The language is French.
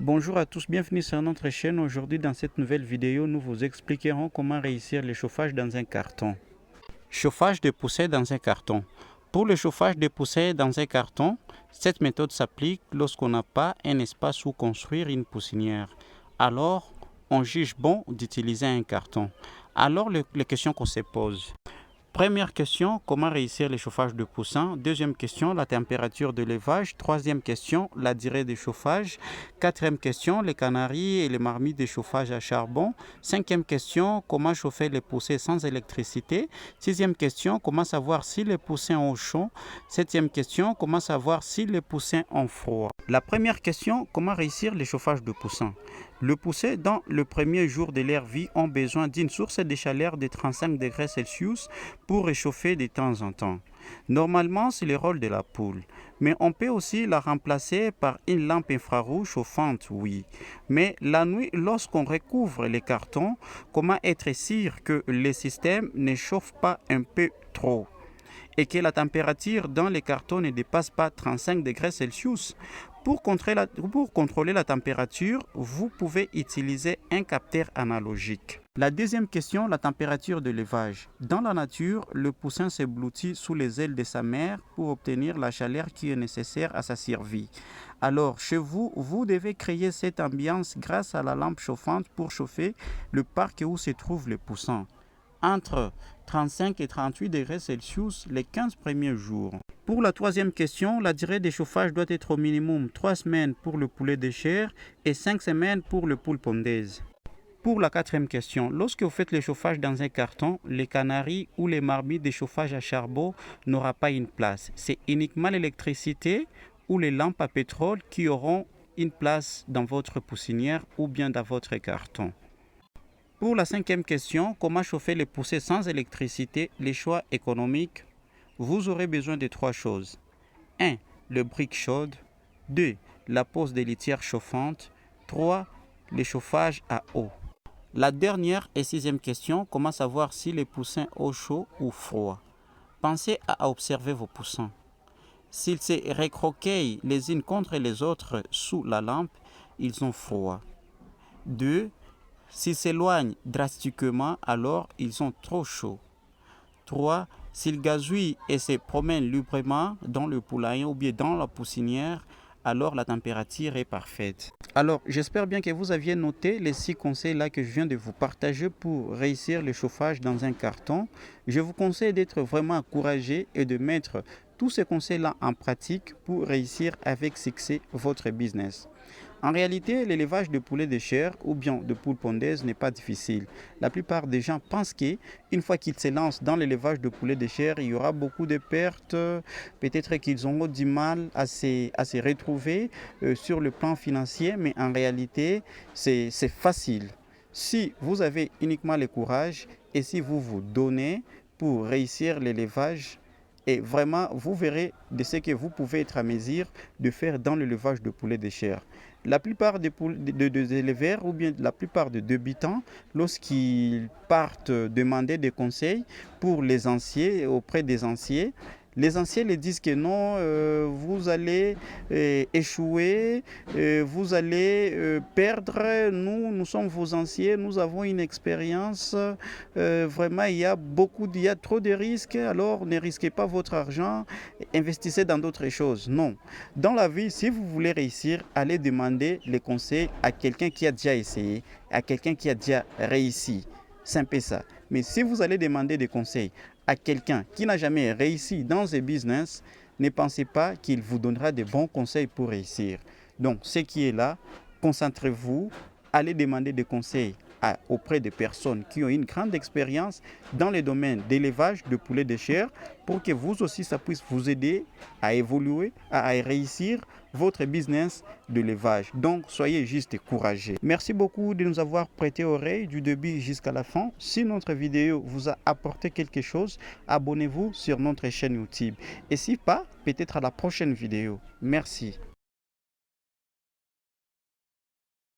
Bonjour à tous, bienvenue sur notre chaîne. Aujourd'hui, dans cette nouvelle vidéo, nous vous expliquerons comment réussir le chauffage dans un carton. Chauffage de poussée dans un carton. Pour le chauffage de poussée dans un carton, cette méthode s'applique lorsqu'on n'a pas un espace où construire une poussinière. Alors, on juge bon d'utiliser un carton. Alors, les questions qu'on se pose. Première question, comment réussir le chauffage de poussin? Deuxième question, la température de levage. Troisième question, la durée de chauffage. Quatrième question, les canaries et les marmites de chauffage à charbon. Cinquième question, comment chauffer les poussins sans électricité. Sixième question, comment savoir si les poussins ont chaud. Septième question, comment savoir si les poussins ont froid. La première question, comment réussir le chauffage de poussin? Le poussin, dans le premier jour de leur vie, ont besoin d'une source de chaleur de 35 degrés Celsius pour réchauffer de temps en temps. Normalement, c'est le rôle de la poule, mais on peut aussi la remplacer par une lampe infrarouge chauffante, oui. Mais la nuit, lorsqu'on recouvre les cartons, comment être sûr que le système ne chauffe pas un peu trop et que la température dans les cartons ne dépasse pas 35 degrés Celsius? Pour contrôler la température, vous pouvez utiliser un capteur analogique. La deuxième question, la température de levage. Dans la nature, le poussin s'ébloutit sous les ailes de sa mère pour obtenir la chaleur qui est nécessaire à sa survie. Alors, chez vous, vous devez créer cette ambiance grâce à la lampe chauffante pour chauffer le parc où se trouve le poussin. Entre 35 et 38 degrés Celsius les 15 premiers jours. Pour la troisième question, la durée de chauffage doit être au minimum 3 semaines pour le poulet de chair et 5 semaines pour le poule pondaise. Pour la quatrième question, lorsque vous faites le chauffage dans un carton, les canaries ou les marmites de chauffage à charbon n'aura pas une place. C'est uniquement l'électricité ou les lampes à pétrole qui auront une place dans votre poussinière ou bien dans votre carton. Pour la cinquième question, comment chauffer les poussées sans électricité, les choix économiques? Vous aurez besoin de 3 choses. 1. Le brique chaude. 2. La pose des litières chauffantes. 3. Le chauffage à eau. La dernière et sixième question, comment savoir si les poussins ont chaud ou froid? Pensez à observer vos poussins. S'ils se recroqueillent les unes contre les autres sous la lampe, ils ont froid. 2. S'ils s'éloignent drastiquement, alors ils ont trop chaud. 3. S'ils gazouillent et se promènent librement dans le poulailler ou bien dans la poussinière, alors la température est parfaite. Alors, j'espère bien que vous aviez noté les 6 conseils là que je viens de vous partager pour réussir le chauffage dans un carton. Je vous conseille d'être vraiment encouragé et de mettre tous ces conseils-là en pratique pour réussir avec succès votre business. En réalité, l'élevage de poulets de chair ou bien de poules pondaises n'est pas difficile. La plupart des gens pensent qu'une fois qu'ils se lancent dans l'élevage de poulets de chair, il y aura beaucoup de pertes. Peut-être qu'ils auront du mal à se retrouver sur le plan financier, mais en réalité, c'est facile. Si vous avez uniquement le courage et si vous vous donnez pour réussir l'élevage, et vraiment, vous verrez de ce que vous pouvez être à mesure de faire dans l'élevage de poulets de chair. La plupart des éleveurs ou bien la plupart des débutants, lorsqu'ils partent demander des conseils pour les anciens, auprès des anciens, les anciens les disent que non, vous allez échouer, vous allez perdre. Nous sommes vos anciens, nous avons une expérience. Vraiment, il y a trop de risques. Alors, ne risquez pas votre argent, investissez dans d'autres choses. Non. Dans la vie, si vous voulez réussir, allez demander les conseils à quelqu'un qui a déjà essayé, à quelqu'un qui a déjà réussi. C'est un peu ça. Mais si vous allez demander des conseils à quelqu'un qui n'a jamais réussi dans un business, ne pensez pas qu'il vous donnera de bons conseils pour réussir. Donc, ce qui est là, concentrez-vous, allez demander des conseils auprès de personnes qui ont une grande expérience dans le domaine d'élevage de poulets de chair pour que vous aussi, ça puisse vous aider à évoluer, à réussir votre business de l'élevage. Donc, soyez juste courageux. Merci beaucoup de nous avoir prêté oreille du début jusqu'à la fin. Si notre vidéo vous a apporté quelque chose, abonnez-vous sur notre chaîne YouTube. Et si pas, peut-être à la prochaine vidéo. Merci.